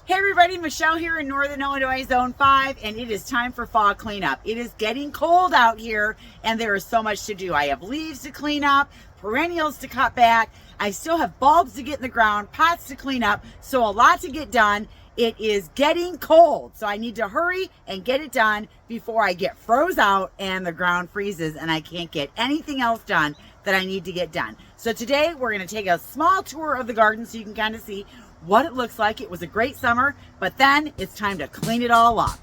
Hey everybody, Michelle here in Northern Illinois Zone 5, and it is time for fall cleanup. It is getting cold out here and there is so much to do. I have leaves to clean up, perennials to cut back, I still have bulbs to get in the ground, pots to clean up, so a lot to get done. It is getting cold, so I need to hurry and get it done before I get froze out and the ground freezes and I can't get anything else done that I need to get done. So today we're going to take a small tour of the garden so you can kind of see what it looks like. It was a great summer, but then it's time to clean it all up.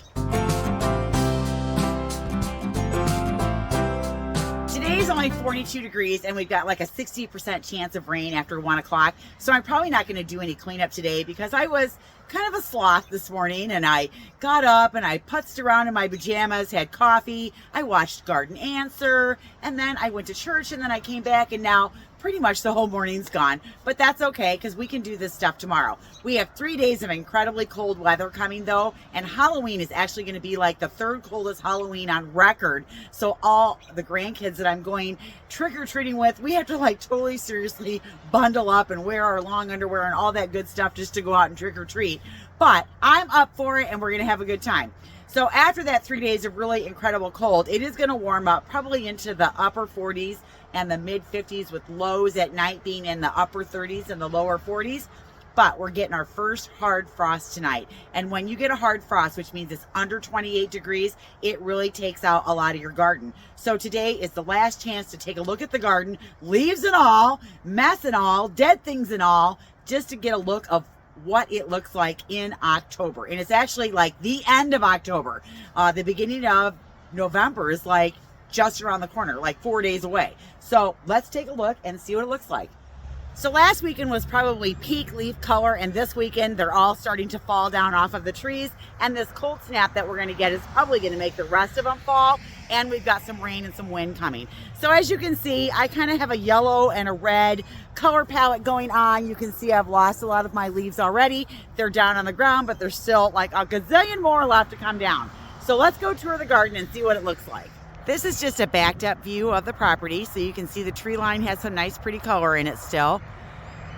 Today's only 42 degrees and we've got like a 60% chance of rain after 1 o'clock. So I'm probably not going to do any cleanup today because I was kind of a sloth this morning and I got up and I putzed around in my pajamas, had coffee, I watched Garden Answer, and then I went to church and then I came back and now pretty much the whole morning's gone, but that's okay because we can do this stuff tomorrow. We have 3 days of incredibly cold weather coming though, and Halloween is actually going to be like the third coldest Halloween on record. So all the grandkids that I'm going trick-or-treating with, we have to like totally seriously bundle up and wear our long underwear and all that good stuff just to go out and trick-or-treat. But I'm up for it and we're going to have a good time. So after that 3 days of really incredible cold, it is going to warm up probably into the upper 40s and the mid 50s, with lows at night being in the upper 30s and the lower 40s. But we're getting our first hard frost tonight. And when you get a hard frost, which means it's under 28 degrees, it really takes out a lot of your garden. So today is the last chance to take a look at the garden, leaves and all, mess and all, dead things and all, just to get a look of what it looks like in October. And it's actually like the end of October. The beginning of November is like just around the corner, like 4 days away. So let's take a look and see what it looks like. So last weekend was probably peak leaf color, and this weekend they're all starting to fall down off of the trees, and this cold snap that we're going to get is probably going to make the rest of them fall, and we've got some rain and some wind coming. So as you can see, I kind of have a yellow and a red color palette going on. You can see I've lost a lot of my leaves already. They're down on the ground, but there's still like a gazillion more left to come down. So let's go tour the garden and see what it looks like. This is just a backed up view of the property, so you can see the tree line has some nice pretty color in it still.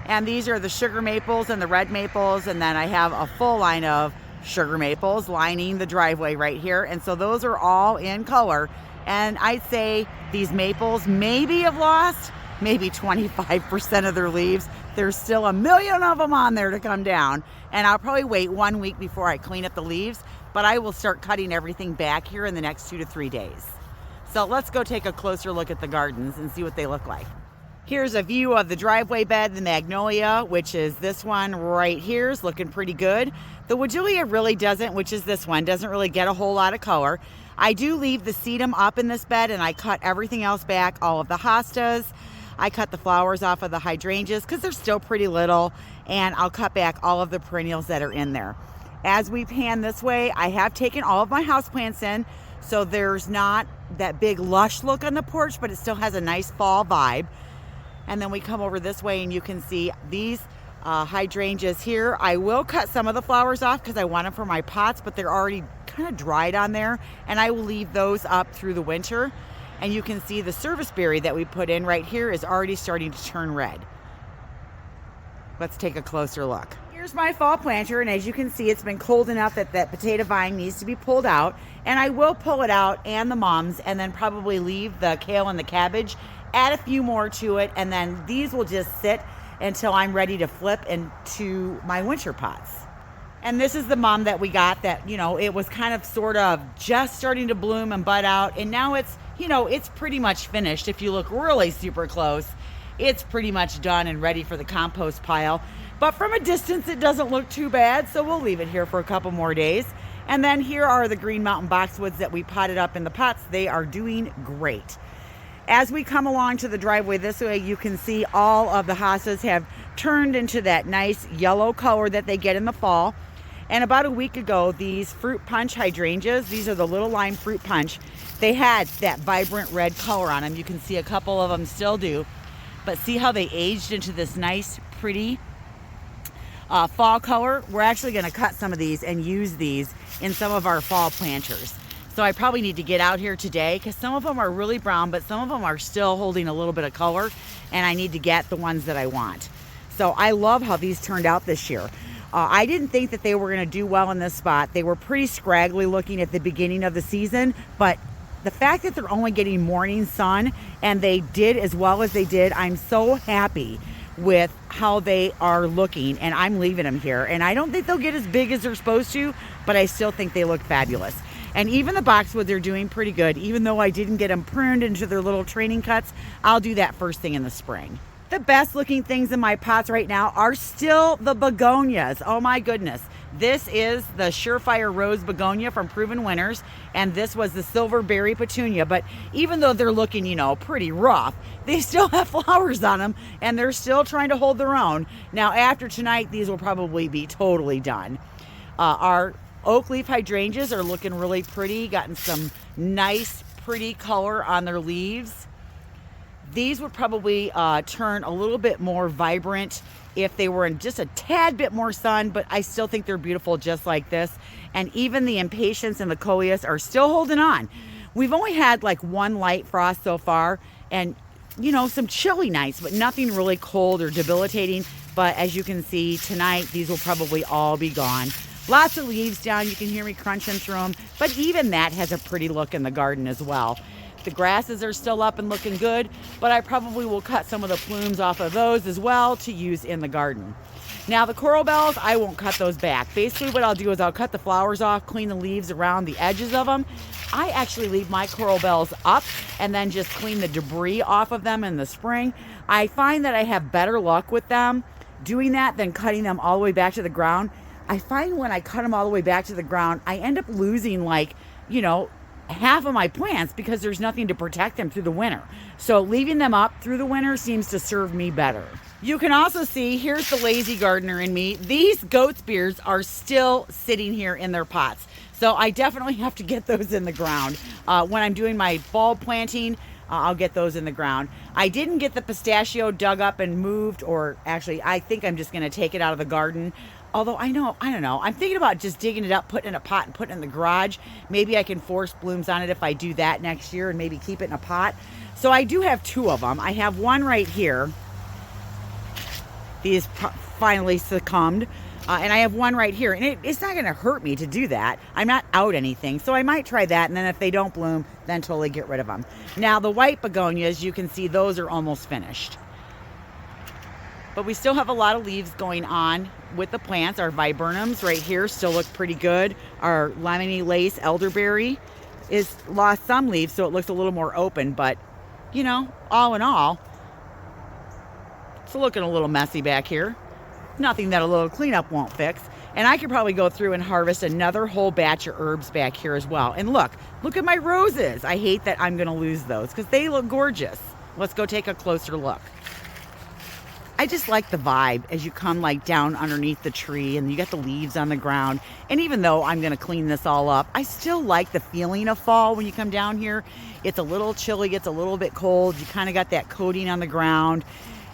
And these are the sugar maples and the red maples, and then I have a full line of sugar maples lining the driveway right here. And so those are all in color. And I'd say these maples maybe have lost maybe 25% of their leaves. There's still a million of them on there to come down. And I'll probably wait 1 week before I clean up the leaves, but I will start cutting everything back here in the next 2 to 3 days. So let's go take a closer look at the gardens and see what they look like. Here's a view of the driveway bed, the magnolia, which is this one right here, is looking pretty good. The Woodulea really doesn't, which is this one, doesn't really get a whole lot of color. I do leave the sedum up in this bed and I cut everything else back, all of the hostas. I cut the flowers off of the hydrangeas because they're still pretty little, and I'll cut back all of the perennials that are in there. As we pan this way, I have taken all of my houseplants in, so there's not that big lush look on the porch, but it still has a nice fall vibe. And then we come over this way and you can see these hydrangeas here. I will cut some of the flowers off because I want them for my pots, but they're already kind of dried on there, and I will leave those up through the winter. And you can see the serviceberry that we put in right here is already starting to turn red. Let's take a closer look. Here's my fall planter, and as you can see, it's been cold enough that that potato vine needs to be pulled out, and I will pull it out and the mums, and then probably leave the kale and the cabbage, add a few more to it, and then these will just sit until I'm ready to flip into my winter pots. And this is the mum that we got that, you know, it was kind of sort of just starting to bloom and bud out, and now it's, you know, it's pretty much finished. If you look really super close, it's pretty much done and ready for the compost pile. But from a distance, it doesn't look too bad, so we'll leave it here for a couple more days. And then here are the Green Mountain boxwoods that we potted up in the pots. They are doing great. As we come along to the driveway this way, you can see all of the hostas have turned into that nice yellow color that they get in the fall. And about a week ago, these fruit punch hydrangeas, these are the little lime fruit punch, they had that vibrant red color on them. You can see a couple of them still do. But see how they aged into this nice, pretty fall color? We're actually going to cut some of these and use these in some of our fall planters. So I probably need to get out here today because some of them are really brown, but some of them are still holding a little bit of color, and I need to get the ones that I want. So I love how these turned out this year. I didn't think that they were going to do well in this spot. They were pretty scraggly looking at the beginning of the season, but the fact that they're only getting morning sun and they did as well as they did, I'm so happy with how they are looking, and I'm leaving them here. And I don't think they'll get as big as they're supposed to, but I still think they look fabulous. And even the boxwoods are doing pretty good. Even though I didn't get them pruned into their little training cuts, I'll do that first thing in the spring. The best looking things in my pots right now are still the begonias. Oh my goodness. This is the Surefire Rose Begonia from Proven Winners, and this was the Silverberry Petunia. But even though they're looking, you know, pretty rough, they still have flowers on them, and they're still trying to hold their own. Now, after tonight, these will probably be totally done. Our oak leaf hydrangeas are looking really pretty, gotten some nice, pretty color on their leaves. These would probably turn a little bit more vibrant if they were in just a tad bit more sun, but I still think they're beautiful just like this. And even the impatiens and the coleus are still holding on. We've only had like one light frost so far, and you know, some chilly nights, but nothing really cold or debilitating. But as you can see tonight, these will probably all be gone. Lots of leaves down, you can hear me crunching through them, but even that has a pretty look in the garden as well. The grasses are still up and looking good, but I probably will cut some of the plumes off of those as well to use in the garden. Now the coral bells, I won't cut those back. Basically what I'll do is I'll cut the flowers off, clean the leaves around the edges of them. I actually leave my coral bells up and then just clean the debris off of them in the spring. I find that I have better luck with them doing that than cutting them all the way back to the ground. I find when I cut them all the way back to the ground, I end up losing, like, you know, half of my plants because there's nothing to protect them through the winter. So leaving them up through the winter seems to serve me better. You can also see, here's the lazy gardener in me. These goat's beards are still sitting here in their pots. So I definitely have to get those in the ground. When I'm doing my bulb planting, I'll get those in the ground. I didn't get the pistachio dug up and moved, or actually I think I'm just gonna take it out of the garden. Although I don't know. I'm thinking about just digging it up, putting it in a pot and putting it in the garage. Maybe I can force blooms on it if I do that next year and maybe keep it in a pot. So I do have two of them. I have one right here. These finally succumbed. And I have one right here. And it's not going to hurt me to do that. I'm not out anything. So I might try that. And then if they don't bloom, then totally get rid of them. Now the white begonias, you can see those are almost finished. But we still have a lot of leaves going on with the plants. Our viburnums right here still look pretty good. Our lemony lace elderberry is lost some leaves, so it looks a little more open. But, you know, all in all, it's looking a little messy back here. Nothing that a little cleanup won't fix. And I could probably go through and harvest another whole batch of herbs back here as well. And look at my roses. I hate that I'm going to lose those because they look gorgeous. Let's go take a closer look. I just like the vibe as you come like down underneath the tree and you got the leaves on the ground. And even though I'm going to clean this all up, I still like the feeling of fall when you come down here. It's a little chilly, it's a little bit cold. You kind of got that coating on the ground.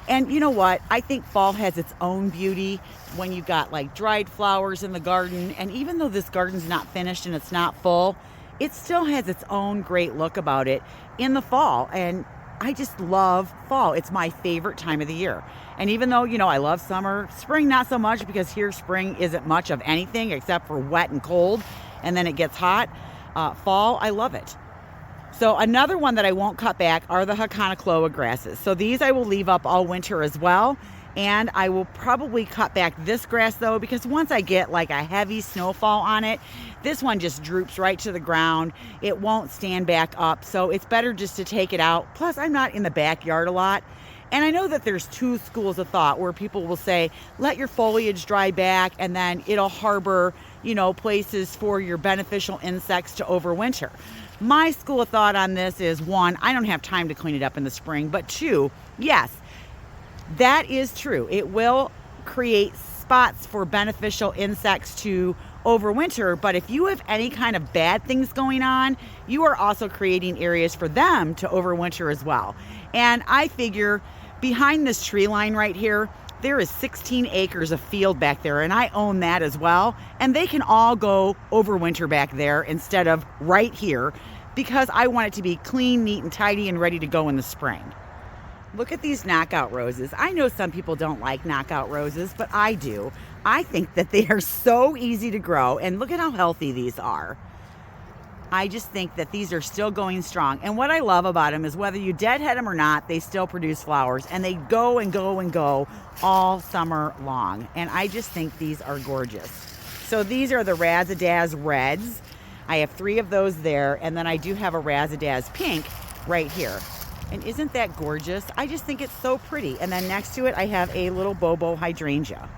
And you know what? I think fall has its own beauty when you've got like dried flowers in the garden. And even though this garden's not finished and it's not full, it still has its own great look about it in the fall. And I just love fall. It's my favorite time of the year. And even though, you know, I love summer, spring not so much because here spring isn't much of anything except for wet and cold, and then it gets hot. Fall, I love it. So another one that I won't cut back are the Haconocloa grasses. So these I will leave up all winter as well. And I will probably cut back this grass though, because once I get like a heavy snowfall on it, this one just droops right to the ground. It won't stand back up. So it's better just to take it out. Plus I'm not in the backyard a lot. And I know that there's two schools of thought where people will say, let your foliage dry back and then it'll harbor, you know, places for your beneficial insects to overwinter. My school of thought on this is, one, I don't have time to clean it up in the spring, but two, yes, that is true. It will create spots for beneficial insects to overwinter, but if you have any kind of bad things going on, you are also creating areas for them to overwinter as well. And I figure behind this tree line right here, there is 16 acres of field back there, and I own that as well. And they can all go overwinter back there instead of right here because I want it to be clean, neat, and tidy and ready to go in the spring. Look at these knockout roses. I know some people don't like knockout roses, but I do. I think that they are so easy to grow, and look at how healthy these are. I just think that these are still going strong. And what I love about them is whether you deadhead them or not, they still produce flowers, and they go and go and go all summer long. And I just think these are gorgeous. So these are the Razzadazz Reds. I have 3 of those there, and then I do have a Razzadazz Pink right here. And isn't that gorgeous? I just think it's so pretty. And then next to it, I have a little Bobo Hydrangea.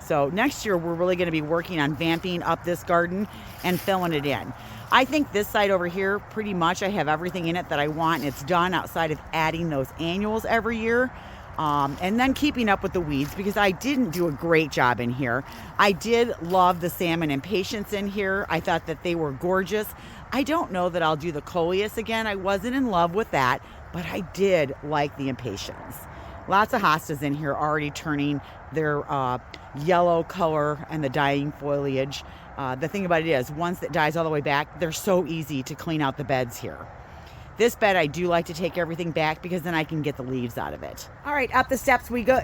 So next year, we're really going to be working on vamping up this garden and filling it in. I think this side over here, pretty much I have everything in it that I want, and it's done outside of adding those annuals every year. And then keeping up with the weeds, because I didn't do a great job in here. I did love the salmon impatiens in here. I thought that they were gorgeous. I don't know that I'll do the coleus again. I wasn't in love with that, but I did like the impatiens. Lots of hostas in here already turning their yellow color and the dying foliage. The thing about it is, once it dies all the way back, they're so easy to clean out the beds here. This bed, I do like to take everything back because then I can get the leaves out of it. All right, up the steps we go.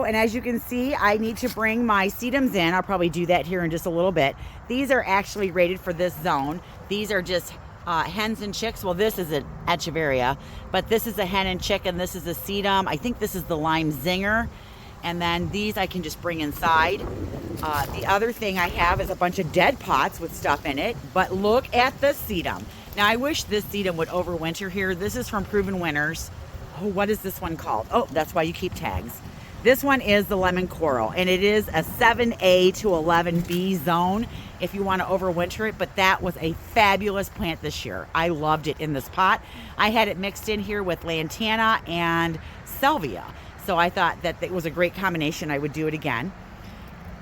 And as you can see, I need to bring my sedums in. I'll probably do that here in just a little bit. These are actually rated for this zone. These are just hens and chicks. Well, this is an echeveria, but this is a hen and chick, and this is a sedum. I think this is the lime zinger. And then these I can just bring inside. The other thing I have is a bunch of dead pots with stuff in it, but look at the sedum. Now, I wish this sedum would overwinter here. This is from Proven Winners. Oh, what is this one called? Oh, that's why you keep tags. This one is the lemon coral, and it is a 7A to 11B zone if you want to overwinter it, but that was a fabulous plant this year. I loved it in this pot. I had it mixed in here with lantana and salvia, so I thought that it was a great combination. I would do it again.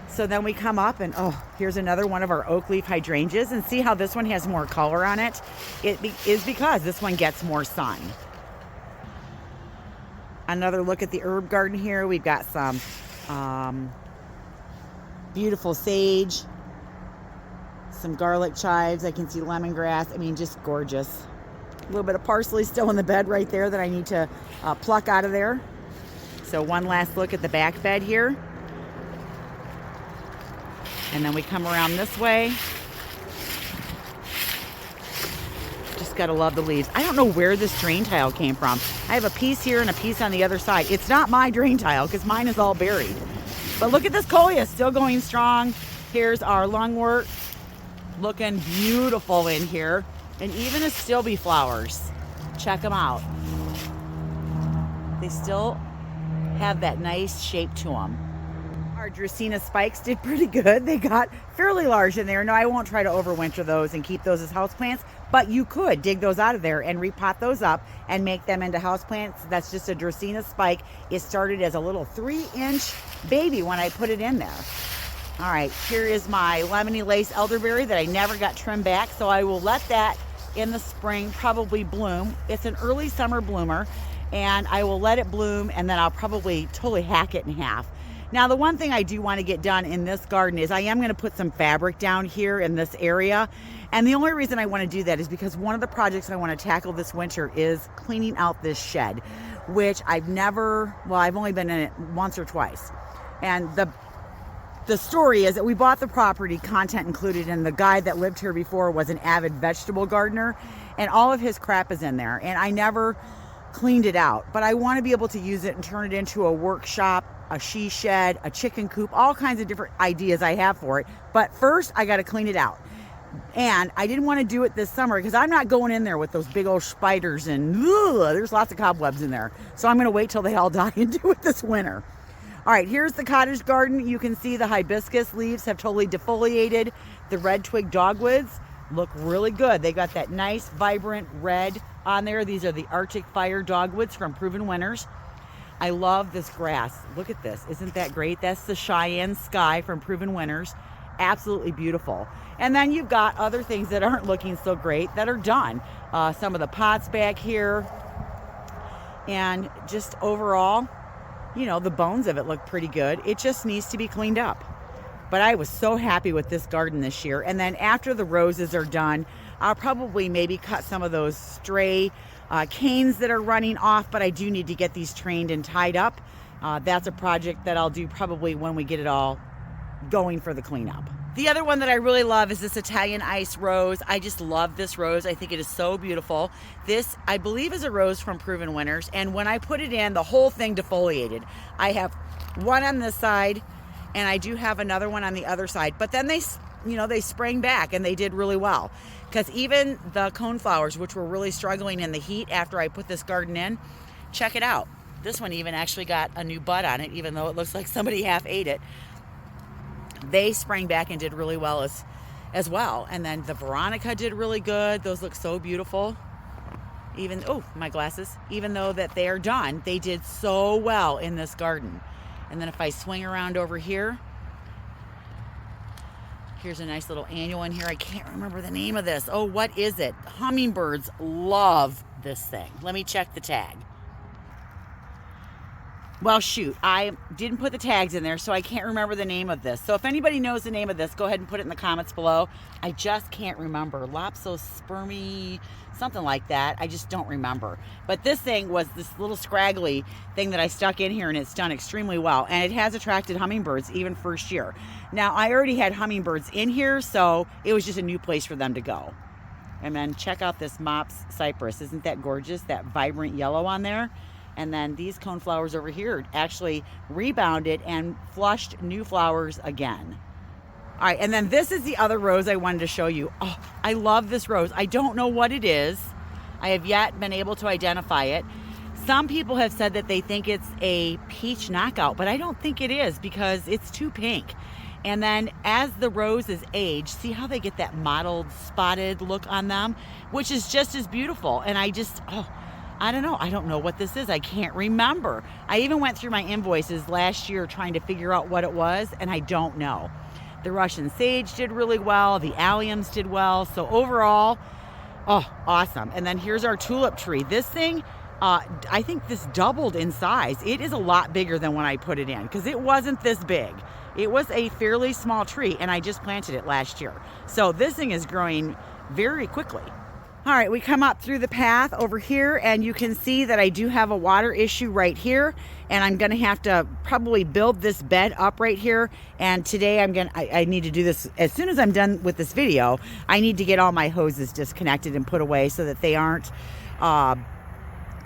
So then we come up and, oh, here's another one of our oak leaf hydrangeas, and see how this one has more color on it? It is because this one gets more sun. Another look at the herb garden here. We've got some beautiful sage, some garlic chives. I can see lemongrass. I mean, just gorgeous. A little bit of parsley still in the bed right there that I need to pluck out of there. So one last look at the back bed here. And then we come around this way. Just gotta love the leaves. I don't know where this drain tile came from. I have a piece here and a piece on the other side. It's not my drain tile because mine is all buried. But look at this coleus, still going strong. Here's our lungwort, looking beautiful in here. And even a stilby flowers. Check them out. They still have that nice shape to them. Our Dracaena spikes did pretty good. They got fairly large in there. No, I won't try to overwinter those and keep those as houseplants, but you could dig those out of there and repot those up and make them into houseplants. That's just a Dracaena spike. It started as a little 3-inch baby when I put it in there. All right, here is my lemony lace elderberry that I never got trimmed back, so I will let that in the spring probably bloom. It's an early summer bloomer, and I will let it bloom, and then I'll probably totally hack it in half. Now, the one thing I do want to get done in this garden is I am going to put some fabric down here in this area. And the only reason I want to do that is because one of the projects I want to tackle this winter is cleaning out this shed, which I've only been in it once or twice. And the story is that we bought the property, content included, and the guy that lived here before was an avid vegetable gardener, and all of his crap is in there. And I never cleaned it out, but I want to be able to use it and turn it into a workshop, a she shed, a chicken coop, all kinds of different ideas I have for it. But first I got to clean it out. And I didn't want to do it this summer because I'm not going in there with those big old spiders and there's lots of cobwebs in there. So I'm going to wait till they all die and do it this winter. All right, here's the cottage garden. You can see the hibiscus leaves have totally defoliated. The red twig dogwoods look really good. They got that nice vibrant red on there. These are the Arctic Fire dogwoods from Proven Winners. I love this grass. Look at this. Isn't that great? That's the Cheyenne Sky from Proven Winners. Absolutely beautiful. And then you've got other things that aren't looking so great that are done. Some of the pots back here. And just overall, you know, the bones of it look pretty good. It just needs to be cleaned up. But I was so happy with this garden this year. And then after the roses are done, I'll probably maybe cut some of those stray canes that are running off, but I do need to get these trained and tied up. That's a project that I'll do probably when we get it all going for the cleanup. The other one that I really love is this Italian ice rose. I just love this rose. I think it is so beautiful. This, I believe, is a rose from Proven Winners. And when I put it in, the whole thing defoliated. I have one on this side, and I do have another one on the other side. But then they sprang back, and they did really well. Because even the coneflowers, which were really struggling in the heat after I put this garden in, check it out. This one even actually got a new bud on it, even though it looks like somebody half ate it. They sprang back and did really well as well. And then the Veronica did really good. Those look so beautiful. My glasses. Even though that they are done, they did so well in this garden. And then if I swing around over here, here's a nice little annual in here. I can't remember the name of this. Oh, what is it? Hummingbirds love this thing. Let me check the tag. Well, shoot, I didn't put the tags in there, so I can't remember the name of this. So if anybody knows the name of this, go ahead and put it in the comments below. I just can't remember. Lopsospermy, something like that. I just don't remember. But this thing was this little scraggly thing that I stuck in here, and it's done extremely well. And it has attracted hummingbirds even first year. Now, I already had hummingbirds in here, so it was just a new place for them to go. And then check out this Mops Cypress. Isn't that gorgeous? That vibrant yellow on there. And then these coneflowers over here actually rebounded and flushed new flowers again. All right, and then this is the other rose I wanted to show you. Oh, I love this rose. I don't know what it is. I have yet been able to identify it. Some people have said that they think it's a peach knockout, but I don't think it is because it's too pink. And then as the roses age, see how they get that mottled, spotted look on them, which is just as beautiful. And I don't know. I don't know what this is. I can't remember. I even went through my invoices last year trying to figure out what it was, and I don't know. The Russian sage did really well. The alliums did well. So overall, awesome. And then here's our tulip tree. This thing, I think this doubled in size. It is a lot bigger than when I put it in because it wasn't this big. It was a fairly small tree, and I just planted it last year. So this thing is growing very quickly. All right, we come up through the path over here, and you can see that I do have a water issue right here, and I'm gonna have to probably build this bed up right here. And today I need to do this as soon as I'm done with this video. I need to get all my hoses disconnected and put away so that they aren't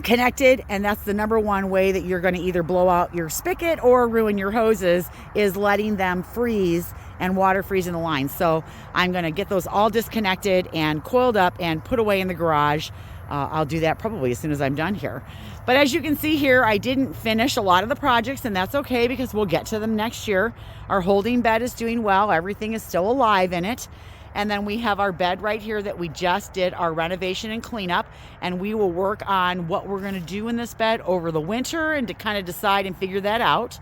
connected. And that's the number one way that you're gonna either blow out your spigot or ruin your hoses, is letting them freeze and water freeze in the line. So I'm gonna get those all disconnected and coiled up and put away in the garage. I'll do that probably as soon as I'm done here. But as you can see here, I didn't finish a lot of the projects, and that's okay because we'll get to them next year. Our holding bed is doing well. Everything is still alive in it. And then we have our bed right here that we just did our renovation and cleanup, and we will work on what we're gonna do in this bed over the winter and to kind of decide and figure that out.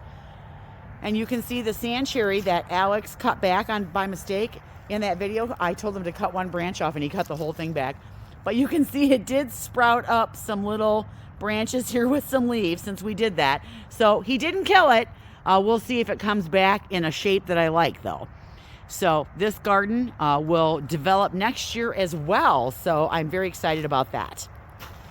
And you can see the sand cherry that Alex cut back on by mistake in that video. I told him to cut one branch off and he cut the whole thing back. But you can see it did sprout up some little branches here with some leaves since we did that. So he didn't kill it. We'll see if it comes back in a shape that I like though. So this garden will develop next year as well. So I'm very excited about that.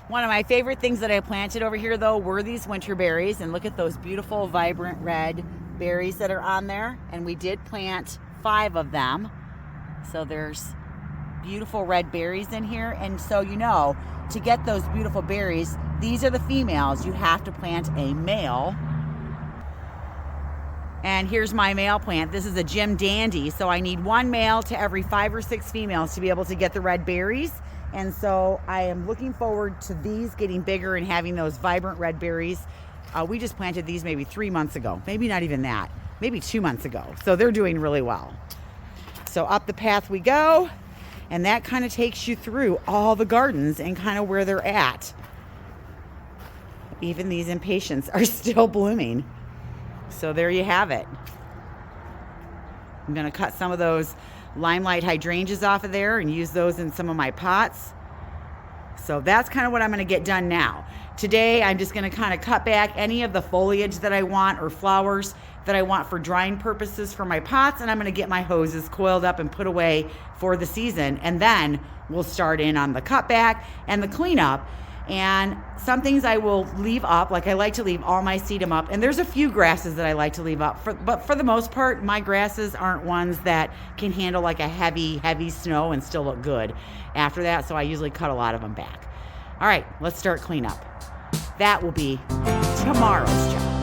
One of my favorite things that I planted over here though were these winter berries, and look at those beautiful vibrant red berries that are on there. And we did plant 5 of them. So there's beautiful red berries in here. And so, to get those beautiful berries, these are the females. You have to plant a male. And here's my male plant. This is a Jim Dandy. So I need 1 male to every 5 or 6 females to be able to get the red berries. And so I am looking forward to these getting bigger and having those vibrant red berries. We just planted these maybe 3 months ago. Maybe not even that. Maybe 2 months ago. So they're doing really well. So up the path we go. And that kind of takes you through all the gardens and kind of where they're at. Even these impatiens are still blooming. So there you have it. I'm going to cut some of those limelight hydrangeas off of there and use those in some of my pots. So that's kind of what I'm going to get done now. Today, I'm just going to kind of cut back any of the foliage that I want or flowers that I want for drying purposes for my pots, and I'm going to get my hoses coiled up and put away for the season, and then we'll start in on the cutback and the cleanup. And some things I will leave up, like I like to leave all my sedum up. And there's a few grasses that I like to leave up, but for the most part, my grasses aren't ones that can handle like a heavy snow and still look good after that. So I usually cut a lot of them back. All right, let's start cleanup. That will be tomorrow's job.